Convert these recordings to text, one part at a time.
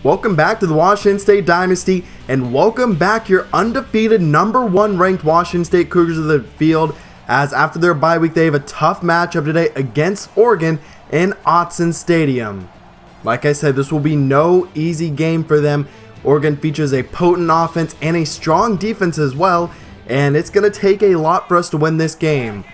Welcome back to the Washington State Dynasty, and welcome back your undefeated #1 ranked Washington State Cougars of the field, as after their bye week they have a tough matchup today against Oregon in Autzen Stadium. Like I said, this will be no easy game for them. Oregon features a potent offense and a strong defense as well, and it's going to take a lot for us to win this game.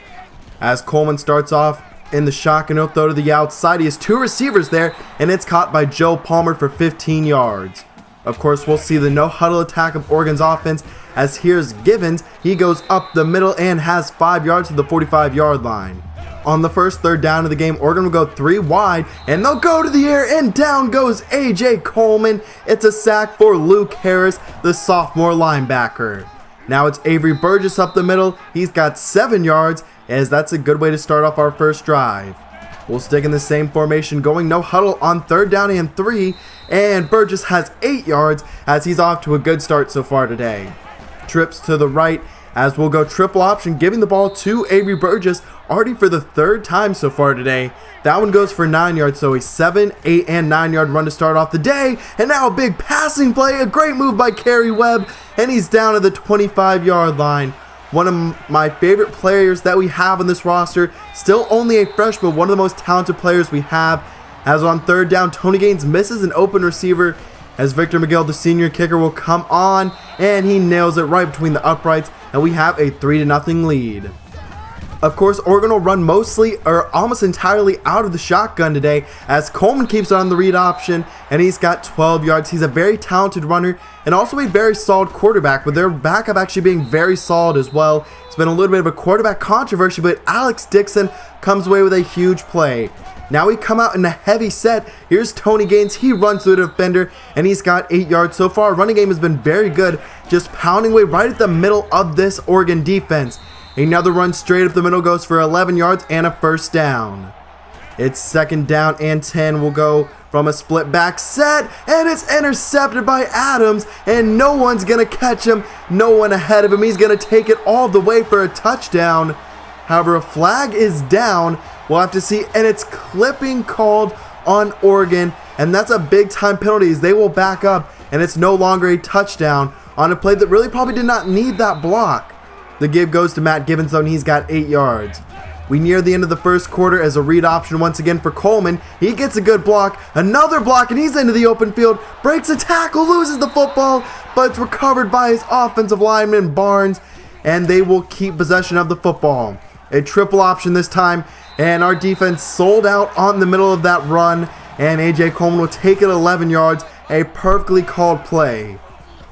As Coleman starts off in the shotgun, he'll throw to the outside. He has two receivers there, and it's caught by Joe Palmer for 15 yards. Of course, we'll see the no-huddle attack of Oregon's offense, as here's Givens. He goes up the middle and has 5 yards to the 45-yard line. On the first third down of the game, Oregon will go 3 wide, and they'll go to the air, and down goes A.J. Coleman. It's a sack for Luke Harris, the sophomore linebacker. Now it's Avery Burgess up the middle. He's got 7 yards, as that's a good way to start off our first drive. We'll stick in the same formation, going no huddle on third down and 3, and Burgess has 8 yards as he's off to a good start so far today. Trips to the right as we'll go triple option, giving the ball to Avery Burgess already for the 3rd time so far today. That one goes for 9 yards, so a 7, 8, and 9 yard run to start off the day. And now a big passing play, a great move by Kerry Webb, and he's down to the 25-yard line. One of my favorite players that we have on this roster, still only a freshman, one of the most talented players we have. As on third down, Tony Gaines misses an open receiver, as Victor McGill, the senior kicker, will come on, and he nails it right between the uprights, and we have a 3-0 lead. Of course, Oregon will run mostly or almost entirely out of the shotgun today, as Coleman keeps on the read option, and he's got 12 yards. He's a very talented runner and also a very solid quarterback, with their backup actually being very solid as well. It's been a little bit of a quarterback controversy, but Alex Dixon comes away with a huge play. Now we come out in a heavy set. Here's Tony Gaines. He runs through the defender, and he's got 8 yards so far. Running game has been very good, just pounding away right at the middle of this Oregon defense. Another run straight up the middle goes for 11 yards and a first down. It's 2nd down and 10. We'll go from a split back set, and it's intercepted by Adams, and no one's going to catch him. No one ahead of him. He's going to take it all the way for a touchdown. However, a flag is down. We'll have to see, and it's clipping called on Oregon, and that's a big time penalty as they will back up, and it's no longer a touchdown on a play that really probably did not need that block. The give goes to Matt Givens, though, and he's got 8 yards. We near the end of the first quarter as a read option once again for Coleman. He gets a good block, another block, and he's into the open field, breaks a tackle, loses the football, but it's recovered by his offensive lineman Barnes, and they will keep possession of the football. A triple option this time, and our defense sold out on the middle of that run, and A.J. Coleman will take it 11 yards, a perfectly called play.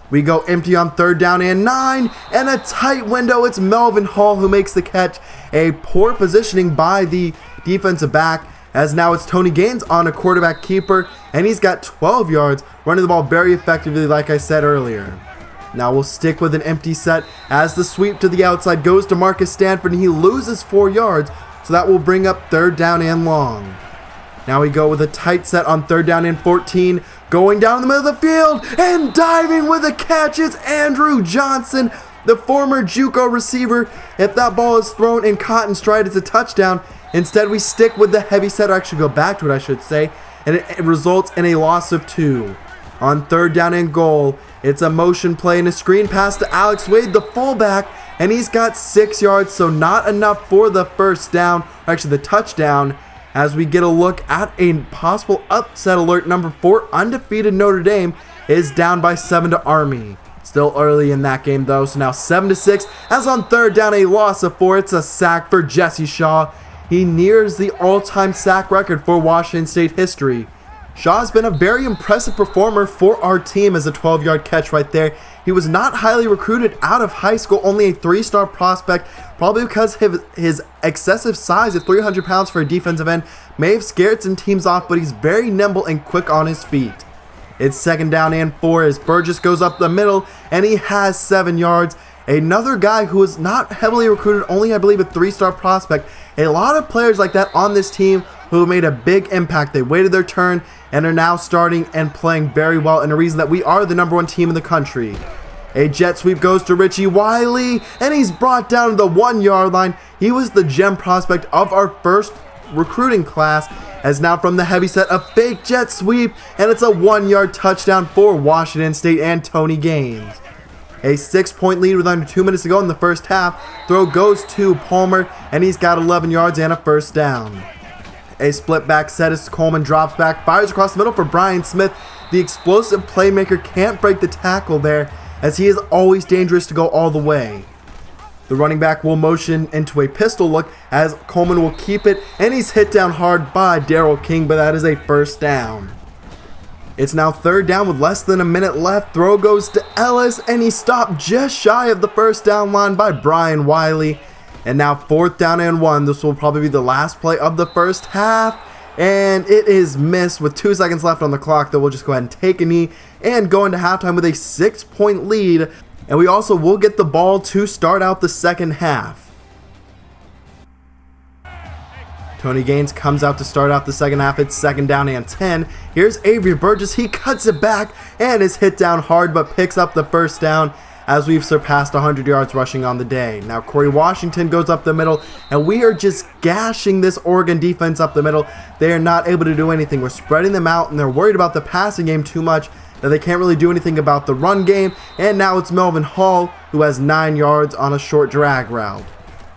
We go empty on third down and 9, and a tight window. It's Melvin Hall who makes the catch. A poor positioning by the defensive back, as now it's Tony Gaines on a quarterback keeper, and he's got 12 yards, running the ball very effectively like I said earlier. Now we'll stick with an empty set as the sweep to the outside goes to Marcus Stanford, and he loses 4 yards, so that will bring up 3rd down and long. Now we go with a tight set on 3rd down and 14, going down the middle of the field, and diving with a catch is Andrew Johnson, the former JUCO receiver. If that ball is thrown and caught in stride, it's a touchdown. Instead, we stick with the heavy set, or actually go back to it, I should say, and it results in a loss of 2. On 3rd down and goal, it's a motion play and a screen pass to Alex Wade, the fullback, and he's got 6 yards, so not enough for the first down, or actually the touchdown, as we get a look at a possible upset alert. Number 4, undefeated Notre Dame, is down by 7 to Army. Still early in that game though, so now 7-6, as on 3rd down, a loss of 4. It's a sack for Jesse Shaw. He nears the all-time sack record for Washington State history. Shaw has been a very impressive performer for our team as a 12-yard catch right there. He was not highly recruited out of high school, only a 3-star prospect, probably because his excessive size at 300 pounds for a defensive end may have scared some teams off, but he's very nimble and quick on his feet. It's 2nd down and 4 as Burgess goes up the middle, and he has 7 yards. Another guy who is not heavily recruited, only I believe a 3-star prospect. A lot of players like that on this team who made a big impact. They waited their turn and are now starting and playing very well, and a reason that we are the #1 team in the country. A jet sweep goes to Richie Wiley, and he's brought down to the 1-yard line. He was the gem prospect of our first recruiting class, as now from the heavy set, a fake jet sweep, and it's a 1-yard touchdown for Washington State and Tony Gaines. A 6-point lead with under 2 minutes to go in the first half. Throw goes to Palmer, and he's got 11 yards and a first down. A split back set as Coleman drops back, fires across the middle for Brian Smith. The explosive playmaker can't break the tackle there, as he is always dangerous to go all the way. The running back will motion into a pistol look as Coleman will keep it, and he's hit down hard by Daryl King, but that is a first down. It's now third down with less than a minute left. Throw goes to Ellis, and he's stopped just shy of the first down line by Brian Wiley. And now fourth down and 1. This will probably be the last play of the first half. And it is missed with 2 seconds left on the clock. That we'll just go ahead and take a knee and go into halftime with a 6-point lead. And we also will get the ball to start out the second half. Tony Gaines comes out to start out the second half. It's second down and 10. Here's Avery Burgess. He cuts it back and is hit down hard, but picks up the first down as we've surpassed 100 yards rushing on the day. Now Corey Washington goes up the middle, and we are just gashing this Oregon defense up the middle. They are not able to do anything. We're spreading them out, and they're worried about the passing game too much that they can't really do anything about the run game. And now it's Melvin Hall who has 9 yards on a short drag route.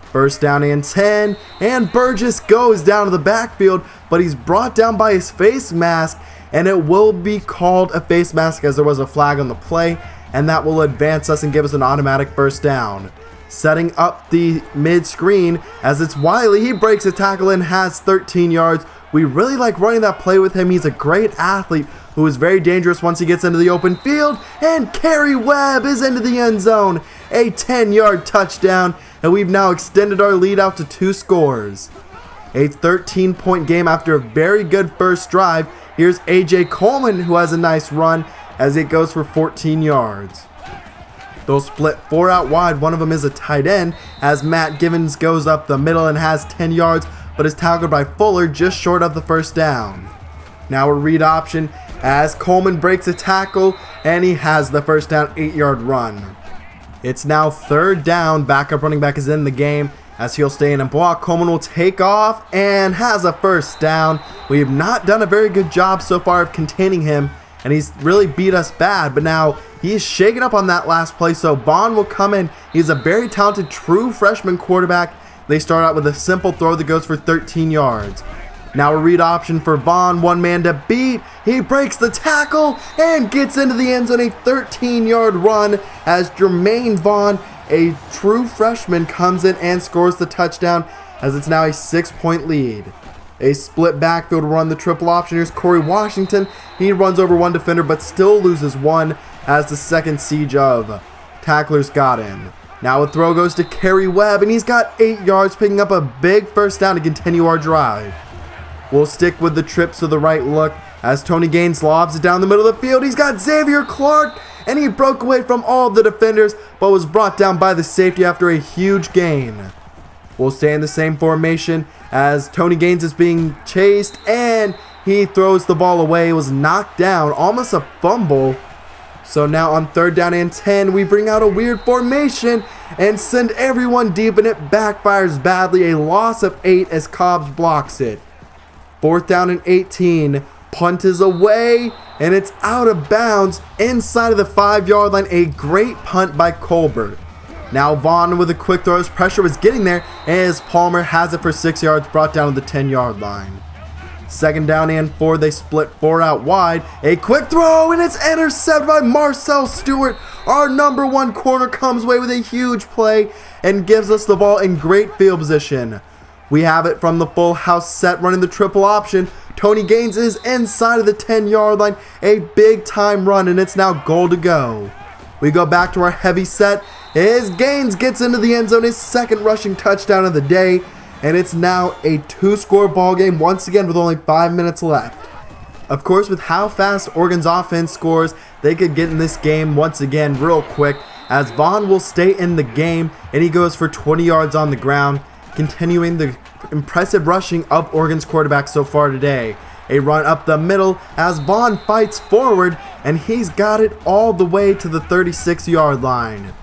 First down and 10, and Burgess goes down to the backfield, but he's brought down by his face mask, and it will be called a face mask as there was a flag on the play, and that will advance us and give us an automatic first down. Setting up the mid-screen as it's Wiley. He breaks a tackle and has 13 yards. We really like running that play with him. He's a great athlete who is very dangerous once he gets into the open field, and Kerry Webb is into the end zone. A 10-yard touchdown, and we've now extended our lead out to 2 scores. A 13-point game after a very good first drive. Here's A.J. Coleman, who has a nice run as it goes for 14 yards. They'll split 4 out wide. One of them is a tight end as Matt Givens goes up the middle and has 10 yards, but is tackled by Fuller just short of the first down. Now a read option as Coleman breaks a tackle, and he has the first down 8-yard run. It's now third down. Backup running back is in the game as he'll stay in and block. Coleman will take off and has a first down. We have not done a very good job so far of containing him, and he's really beat us bad, but now he's shaken up on that last play, so Vaughn will come in. He's a very talented true freshman quarterback. They start out with a simple throw that goes for 13 yards. Now a read option for Vaughn, one man to beat. He breaks the tackle and gets into the end zone, a 13-yard run as Jermaine Vaughn, a true freshman, comes in and scores the touchdown as it's now a 6-point lead. A split backfield run, the triple option. Here's Corey Washington. He runs over one defender but still loses one as the second siege of tacklers got in. Now a throw goes to Kerry Webb, and he's got 8 yards, picking up a big first down to continue our drive. We'll stick with the trips to the right look as Tony Gaines lobs it down the middle of the field. He's got Xavier Clark, and he broke away from all the defenders but was brought down by the safety after a huge gain. We'll stay in the same formation as Tony Gaines is being chased, and he throws the ball away. It was knocked down, almost a fumble. So now on third down and 10, we bring out a weird formation and send everyone deep, and it backfires badly. A loss of 8 as Cobbs blocks it. Fourth down and 18. Punt is away, and it's out of bounds inside of the 5-yard line. A great punt by Colbert. Now Vaughn with a quick throw. His pressure was getting there as Palmer has it for 6 yards, brought down to the 10-yard line. Second down and 4. They split 4 out wide. A quick throw, and it's intercepted by Marcel Stewart. Our number 1 corner comes away with a huge play and gives us the ball in great field position. We have it from the full house set, running the triple option. Tony Gaines is inside of the 10-yard line. A big time run, and it's now goal to go. We go back to our heavy set as Gaines gets into the end zone, his second rushing touchdown of the day. And it's now a 2-score ball game once again with only 5 minutes left. Of course, with how fast Oregon's offense scores, they could get in this game once again real quick as Vaughn will stay in the game, and he goes for 20 yards on the ground, continuing the impressive rushing of Oregon's quarterback so far today. A run up the middle as Vaughn fights forward, and he's got it all the way to the 36-yard line.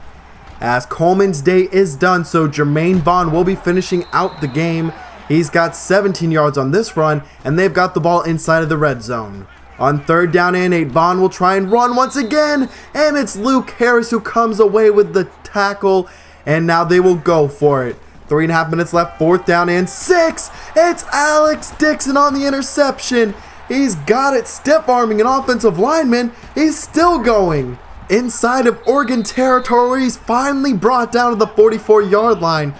As Coleman's day is done, so Jermaine Vaughn will be finishing out the game He's got 17 yards on this run, and they've got the ball inside of the red zone. On 3rd down and 8, Vaughn will try and run once again, and it's Luke Harris who comes away with the tackle, and now they will go for it. 3.5 minutes left, 4th down and 6. It's Alex Dixon on the interception. He's got it, stiff-arming an offensive lineman. He's still going. Inside of Oregon territory, he's finally brought down to the 44-yard line.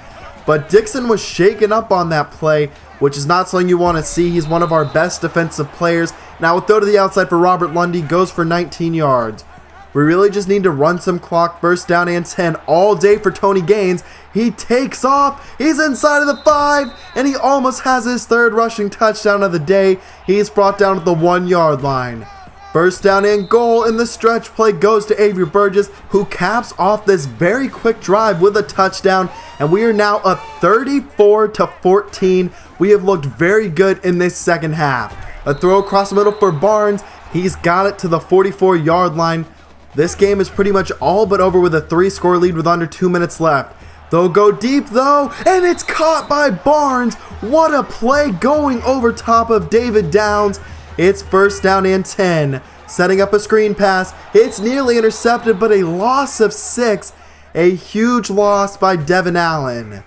But Dixon was shaken up on that play, which is not something you want to see. He's one of our best defensive players. Now a throw to the outside for Robert Lundy, goes for 19 yards. We really just need to run some clock. 1st down and 10 all day for Tony Gaines. He takes off. He's inside of the 5, and he almost has his 3rd rushing touchdown of the day. He's brought down at the 1-yard line. 1st down and goal, and the stretch play goes to Avery Burgess, who caps off this very quick drive with a touchdown, and we are now up 34-14. We have looked very good in this second half. A throw across the middle for Barnes. He's got it to the 44-yard line. This game is pretty much all but over with a 3-score lead with under 2 minutes left. They'll go deep though, and it's caught by Barnes. What a play going over top of David Downs. It's 1st down and 10. Setting up a screen pass. It's nearly intercepted, but a loss of 6. A huge loss by Devin Allen.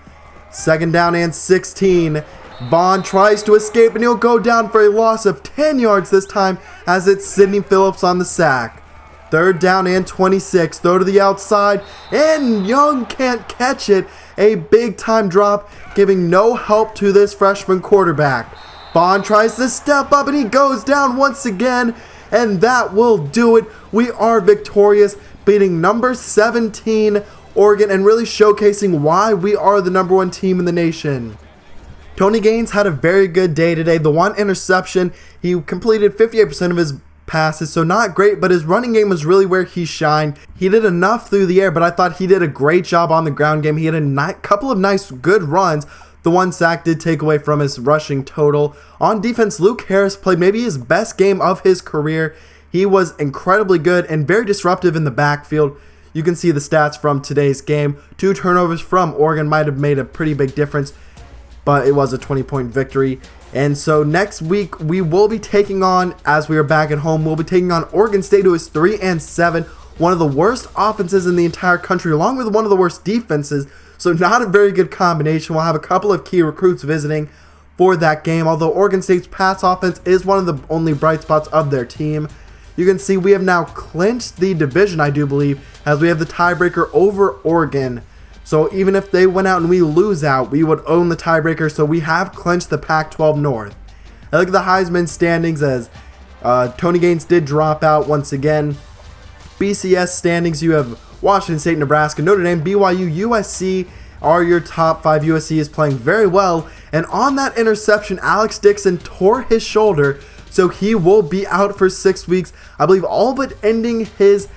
2nd down and 16. Vaughn tries to escape, and he'll go down for a loss of 10 yards this time, as it's Sidney Phillips on the sack. 3rd down and 26. Throw to the outside, and Young can't catch it. A big time drop, giving no help to this freshman quarterback. Vaughn tries to step up, and he goes down once again, and that will do it. We are victorious, beating number 17 Oregon, and really showcasing why we are the number 1 team in the nation. Tony Gaines had a very good day today. The 1 interception, he completed 58% of his passes, so not great, but his running game was really where he shined. He did enough through the air, but I thought he did a great job on the ground game. He had a couple of nice, good runs. The 1 sack did take away from his rushing total. On defense, Luke Harris played maybe his best game of his career. He was incredibly good and very disruptive in the backfield. You can see the stats from today's game. 2 turnovers from Oregon might have made a pretty big difference, but it was a 20-point victory. And so next week, we will be taking on, as we are back at home, we'll be taking on Oregon State, who is 3-7, one of the worst offenses in the entire country, along with one of the worst defenses. So not a very good combination. We'll have a couple of key recruits visiting for that game, although Oregon State's pass offense is one of the only bright spots of their team. You can see we have now clinched the division, I do believe, as we have the tiebreaker over Oregon. So even if they went out and we lose out, we would own the tiebreaker, so we have clinched the Pac-12 North. I look at the Heisman standings, as Tony Gaines did drop out once again. BCS standings, you have Washington State, Nebraska, Notre Dame, BYU, USC are your top 5. USC is playing very well. And on that interception, Alex Dixon tore his shoulder, so he will be out for 6 weeks. I believe all but ending his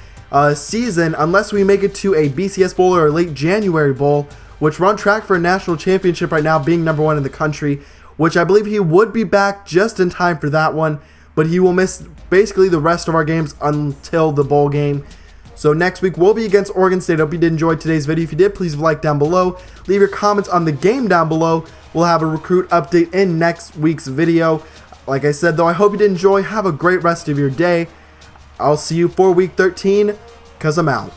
season, unless we make it to a BCS Bowl or a late January Bowl, which we're on track for a national championship right now, being number 1 in the country, which I believe he would be back just in time for that one, but he will miss basically the rest of our games until the bowl game. So next week we'll be against Oregon State. Hope you did enjoy today's video. If you did, please like down below. Leave your comments on the game down below. We'll have a recruit update in next week's video. Like I said, though, I hope you did enjoy. Have a great rest of your day. I'll see you for week 13, because I'm out.